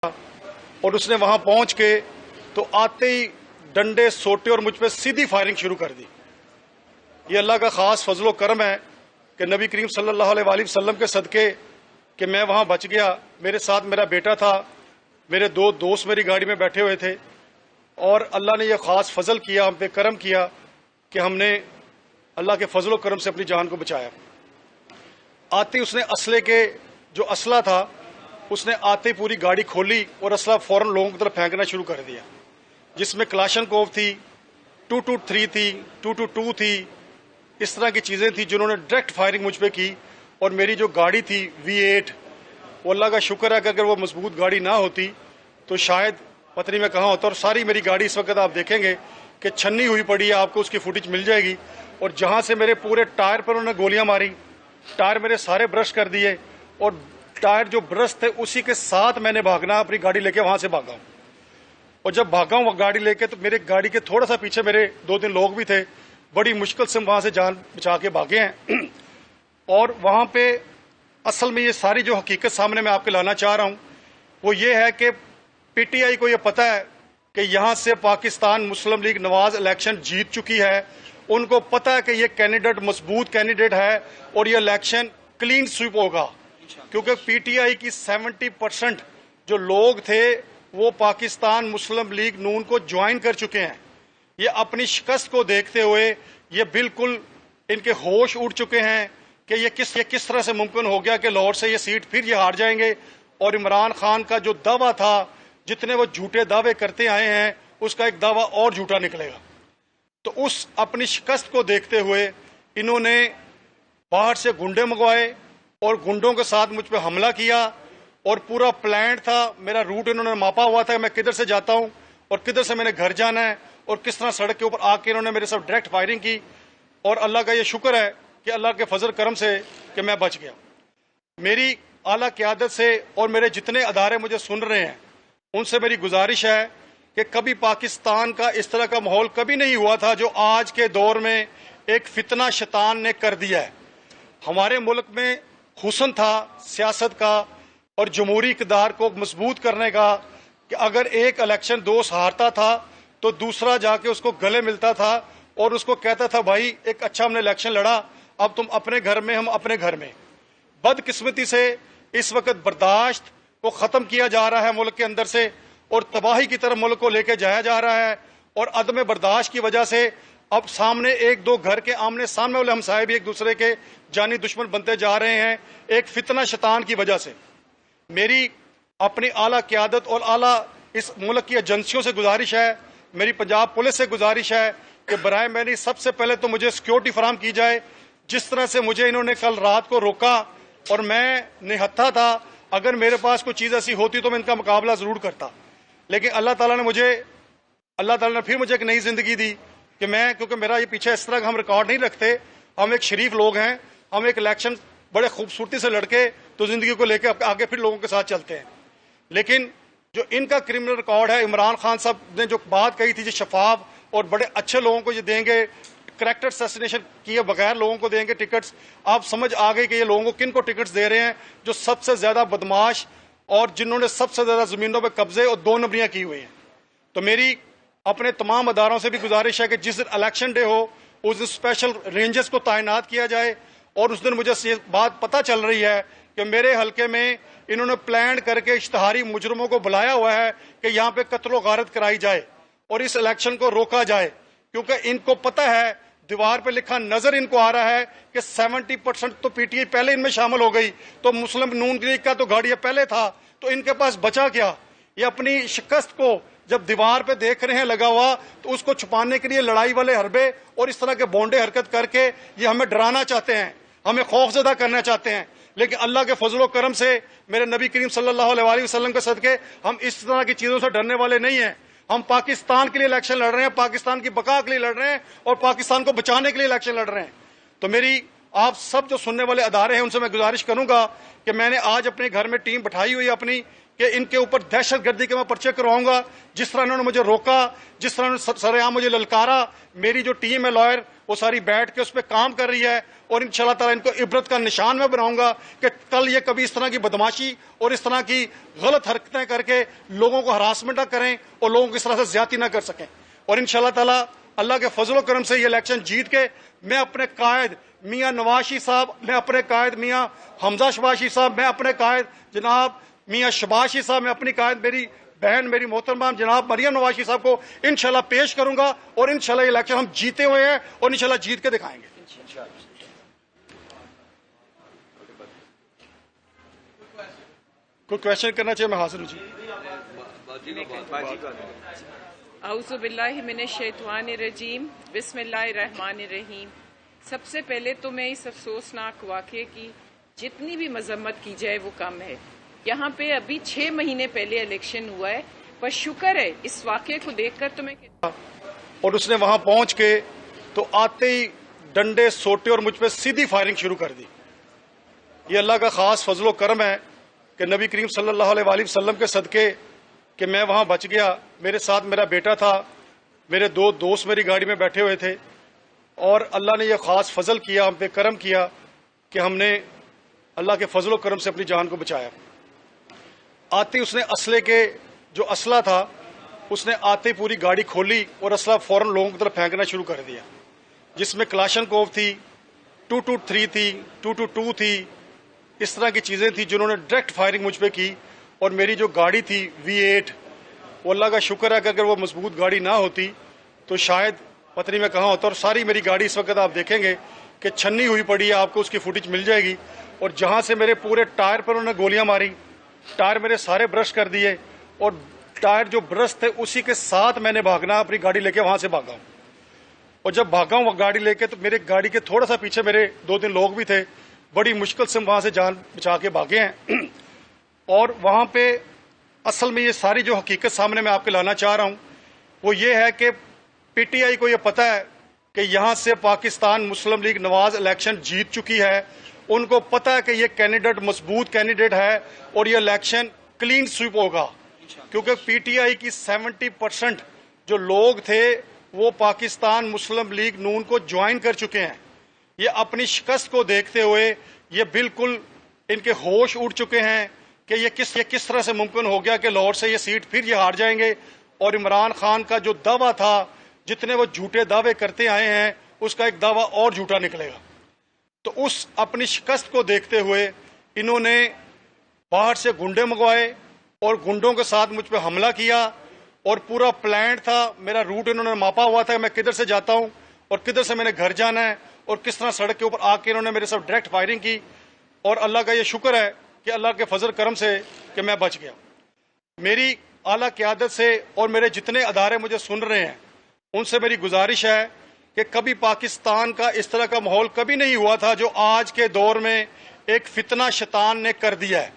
और उसने वहां पहुंच के तो आते ही डंडे सोटे और मुझ पे सीधी फायरिंग शुरू कर दी। ये अल्लाह का खास फजलो करम है कि नबी करीम सल्लल्लाहु अलैहि वसल्लम के सदके कि मैं वहां बच गया। मेरे साथ मेरा बेटा था, मेरे दो दोस्त मेरी गाड़ी में बैठे हुए थे और अल्लाह ने यह खास फजल किया, हम पे करम किया कि हमने अल्लाह के फजलो करम से अपनी जान को बचाया। आते ही उसने असले के जो असला था उसने आते ही पूरी गाड़ी खोली और असला फौरन लोगों की तरफ फेंकना शुरू कर दिया, जिसमें क्लाशनकोव थी, 223 थी, 222 थी, इस तरह की चीजें थी जिन्होंने डायरेक्ट फायरिंग मुझ पे की। और मेरी जो गाड़ी थी V8, वो अल्लाह का शुक्र है कि अगर वो मजबूत गाड़ी ना होती तो शायद पता नहीं मैं कहाँ होता। और सारी मेरी गाड़ी इस वक्त आप देखेंगे कि छन्नी हुई पड़ी है, आपको उसकी फुटेज मिल जाएगी। और जहाँ से मेरे पूरे टायर पर उन्होंने गोलियां मारी, टायर मेरे सारे ब्रश कर दिए और टायर जो ब्रश थे उसी के साथ मैंने भागना, अपनी गाड़ी लेके वहां से भागा। और जब भागा हूं गाड़ी लेके तो मेरे गाड़ी के थोड़ा सा पीछे मेरे 2-3 लोग भी थे, बड़ी मुश्किल से वहां से जान बचा के भागे हैं। और वहां पे असल में ये सारी जो हकीकत सामने मैं आपके लाना चाह रहा हूं वो ये है कि पीटीआई को ये पता है कि यहां से पाकिस्तान मुस्लिम लीग नवाज इलेक्शन जीत चुकी है। उनको पता है कि ये कैंडिडेट मजबूत कैंडिडेट है और ये इलेक्शन क्लीन स्वीप होगा, क्योंकि पीटीआई की 70% जो लोग थे वो पाकिस्तान मुस्लिम लीग नून को ज्वाइन कर चुके हैं। ये अपनी शिकस्त को देखते हुए ये बिल्कुल इनके होश उड़ चुके हैं कि ये किस तरह से मुमकिन हो गया कि लाहौर से ये सीट फिर ये हार जाएंगे। और इमरान खान का जो दावा था, जितने वो झूठे दावे करते आए हैं, उसका एक दावा और झूठा निकलेगा। तो उस अपनी शिकस्त को देखते हुए इन्होंने बाहर से गुंडे मंगवाए और गुंडों के साथ मुझ पर हमला किया। और पूरा प्लान था, मेरा रूट इन्होंने मापा हुआ था, मैं किधर से जाता हूं और किधर से मैंने घर जाना है और किस तरह सड़क के ऊपर आके इन्होंने मेरे साथ डायरेक्ट फायरिंग की। और अल्लाह का ये शुक्र है कि अल्लाह के फजल करम से कि मैं बच गया। मेरी आला क़यादत से और मेरे जितने अदारे मुझे सुन रहे हैं उनसे मेरी गुजारिश है कि कभी पाकिस्तान का इस तरह का माहौल कभी नहीं हुआ था जो आज के दौर में एक फितना शैतान ने कर दिया है। हमारे मुल्क में हुस्न था सियासत का और जमहूरी इक़्तिदार को मजबूत करने का कि अगर एक इलेक्शन दोस्त हारता था तो दूसरा जाके उसको गले मिलता था और उसको कहता था भाई एक अच्छा हमने इलेक्शन लड़ा, अब तुम अपने घर में, हम अपने घर में। बदकिस्मती से इस वक्त बर्दाश्त को खत्म किया जा रहा है मुल्क के अंदर से और तबाही की तरफ मुल्क को लेकर जाया जा रहा है। और अदम बर्दाश्त की वजह से अब सामने एक दो घर के आमने सामने वाले हमसाए भी एक दूसरे के जानी दुश्मन बनते जा रहे हैं, एक फितना शैतान की वजह से। मेरी अपनी आला क़यादत और आला इस मुल्क की एजेंसियों से गुजारिश है, मेरी पंजाब पुलिस से गुजारिश है कि बराए मैंने सबसे पहले तो मुझे सिक्योरिटी फराम की जाए। जिस तरह से मुझे इन्होंने कल रात को रोका और मैं निहत्था था, अगर मेरे पास कोई चीज़ ऐसी होती तो मैं इनका मुकाबला ज़रूर करता। लेकिन अल्लाह ताला ने फिर मुझे एक नई ज़िंदगी दी कि मैं, क्योंकि मेरा ये पीछे इस तरह का हम रिकॉर्ड नहीं रखते, हम एक शरीफ लोग हैं, हम एक इलेक्शन बड़े खूबसूरती से लड़के तो ज़िंदगी को लेकर आगे फिर लोगों के साथ चलते हैं। लेकिन जो इनका क्रिमिनल रिकॉर्ड है, इमरान खान साहब ने जो बात कही थी, जो शफाफ और बड़े अच्छे लोगों को ये देंगे, करैक्टर असैसिनेशन किए बगैर लोगों को देंगे टिकट्स, आप समझ आ गए कि ये लोगों को किन को टिकट्स दे रहे हैं, जो सबसे ज्यादा बदमाश और जिन्होंने सबसे ज्यादा जमीनों पर कब्जे और 2 नंबरियां की हुई हैं। तो मेरी अपने तमाम अदारों से भी गुजारिश है कि जिस दिन इलेक्शन डे हो उस दिन स्पेशल रेंजर्स को तैनात किया जाए। और उस दिन मुझे ये बात पता चल रही है कि मेरे हल्के में इन्होंने प्लान करके इश्तहारी मुजरमों को बुलाया हुआ है कि यहाँ पे कत्लो गारत कराई जाए और इस इलेक्शन को रोका जाए, क्योंकि इनको पता है, दीवार पे लिखा नजर इनको आ रहा है कि 70% तो पीटीआई पहले इनमें शामिल हो गई, तो मुस्लिम नून लीग का तो गाड़िया पहले था, तो इनके पास बचा क्या। ये अपनी शिकस्त को जब दीवार पे देख रहे हैं लगा हुआ, तो उसको छुपाने के लिए लड़ाई वाले हरबे और इस तरह के बोंडे हरकत करके ये हमें डराना चाहते हैं, हमें खौफजदा करना चाहते हैं। लेकिन अल्लाह के फजलो करम से, मेरे नबी करीम सल्लल्लाहु अलैहि वसल्लम के सदके, हम इस तरह की चीजों से डरने वाले नहीं हैं। हम पाकिस्तान के लिए इलेक्शन लड़ रहे हैं, पाकिस्तान की बका के लिए लड़ रहे हैं और पाकिस्तान को बचाने के लिए इलेक्शन लड़ रहे हैं। तो मेरी आप सब जो सुनने वाले अदारे हैं उनसे मैं गुजारिश करूंगा कि मैंने आज अपने घर में टीम बैठाई हुई है अपनी, कि इनके ऊपर दहशतगर्दी के मैं पर्चे करवाऊंगा। जिस तरह इन्होंने मुझे रोका, जिस तरह इन्होंने सरेआम मुझे ललकारा, मेरी जो टीम है लॉयर वो सारी बैठ के उस पर काम कर रही है और इंशाल्लाह ताला इनको इबरत का निशान मैं बनाऊंगा कि कल ये कभी इस तरह की बदमाशी और इस तरह की गलत हरकतें करके लोगों को हरासमेंट ना करें और लोगों को इस तरह से ज्यादती ना कर सकें। और इंशाल्लाह ताला अल्लाह के फजल करम से ये इलेक्शन जीत के मैं अपने कायद मियां नवाशी साहब, मैं अपने कायद मियां हमजा शबाशी साहब, मैं अपने कायद जनाब मियां शबाशी साहब, मैं अपनी कायद मेरी बहन मेरी मोहतरमा जनाब मरियम नवाशी साहब को इंशाल्लाह पेश करूंगा और इंशाल्लाह ये इलेक्शन हम जीते हुए हैं और इंशाल्लाह जीत के दिखाएंगे। कोई क्वेश्चन करना चाहिए, मैं हाजिर हूं जी। औज़ु बिल्लाहि मिनश शैतानिर रजीम, बिस्मिल्लाहिर रहमानिर रहीम। सबसे पहले तो मैं इस अफसोसनाक वाक़े की जितनी भी मजम्मत की जाए वो कम है। यहाँ पे अभी 6 महीने पहले इलेक्शन हुआ है, पर शुक्र है इस वाक़े को देखकर तो मैं और उसने वहां पहुंच के तो आते ही डंडे सोटे और मुझ पे सीधी फायरिंग शुरू कर दी। ये अल्लाह का खास फजलो करम है कि नबी करीम सल्लल्लाहु अलैहि वसल्लम के सदके कि मैं वहां बच गया। मेरे साथ मेरा बेटा था, मेरे 2 दोस्त मेरी गाड़ी में बैठे हुए थे और अल्लाह ने यह खास फजल किया, हम पे करम किया कि हमने अल्लाह के फजलो करम से अपनी जान को बचाया। आते ही उसने असले के जो असला था उसने आते ही पूरी गाड़ी खोली और असला फौरन लोगों की तरफ फेंकना शुरू कर दिया, जिसमें क्लाशनकोव थी, 223 थी, 222 थी, इस तरह की चीजें थी जिन्होंने डायरेक्ट फायरिंग मुझ पे की। और मेरी जो गाड़ी थी V8, वो अल्लाह का शुक्र है कि अगर वो मजबूत गाड़ी ना होती तो शायद पता नहीं मैं कहाँ होता। और सारी मेरी गाड़ी इस वक्त आप देखेंगे कि छन्नी हुई पड़ी है, आपको उसकी फुटेज मिल जाएगी। और जहाँ से मेरे पूरे टायर पर उन्होंने गोलियां मारी, टायर मेरे सारे ब्रश कर दिए और टायर जो ब्रश थे उसी के साथ मैंने भागना, अपनी गाड़ी लेके वहां से भागा। और जब भागा हूँ गाड़ी लेके तो मेरे गाड़ी के थोड़ा सा पीछे मेरे 2-3 लोग भी थे, बड़ी मुश्किल से वहां से जान बचा के भागे हैं। और वहां पे असल में ये सारी जो हकीकत सामने मैं आपके लाना चाह रहा हूं वो ये है कि पीटीआई को ये पता है कि यहां से पाकिस्तान मुस्लिम लीग नवाज इलेक्शन जीत चुकी है। उनको पता है कि ये कैंडिडेट मजबूत कैंडिडेट है और ये इलेक्शन क्लीन स्वीप होगा, क्योंकि पीटीआई की 70% जो लोग थे वो पाकिस्तान मुस्लिम लीग नून को ज्वाइन कर चुके हैं। ये अपनी शिकस्त को देखते हुए ये बिल्कुल इनके होश उड़ चुके हैं कि ये किस तरह से मुमकिन हो गया कि लाहौर से ये सीट फिर ये हार जाएंगे। और इमरान खान का जो दावा था, जितने वो झूठे दावे करते आए हैं, उसका एक दावा और झूठा निकलेगा। तो उस अपनी शिकस्त को देखते हुए इन्होंने बाहर से गुंडे मंगवाए और गुंडों के साथ मुझ पर हमला किया और पूरा प्लान था। मेरा रूट इन्होंने मापा हुआ था, मैं किधर से जाता हूं और किधर से मैंने घर जाना है और किस तरह सड़क के ऊपर आके इन्होंने मेरे साथ डायरेक्ट फायरिंग की। और अल्लाह का ये शुक्र है कि अल्लाह के फजल करम से कि मैं बच गया। मेरी आला क़यादत से और मेरे जितने अदारे मुझे सुन रहे हैं उनसे मेरी गुजारिश है कि कभी पाकिस्तान का इस तरह का माहौल कभी नहीं हुआ था जो आज के दौर में एक फितना शैतान ने कर दिया है।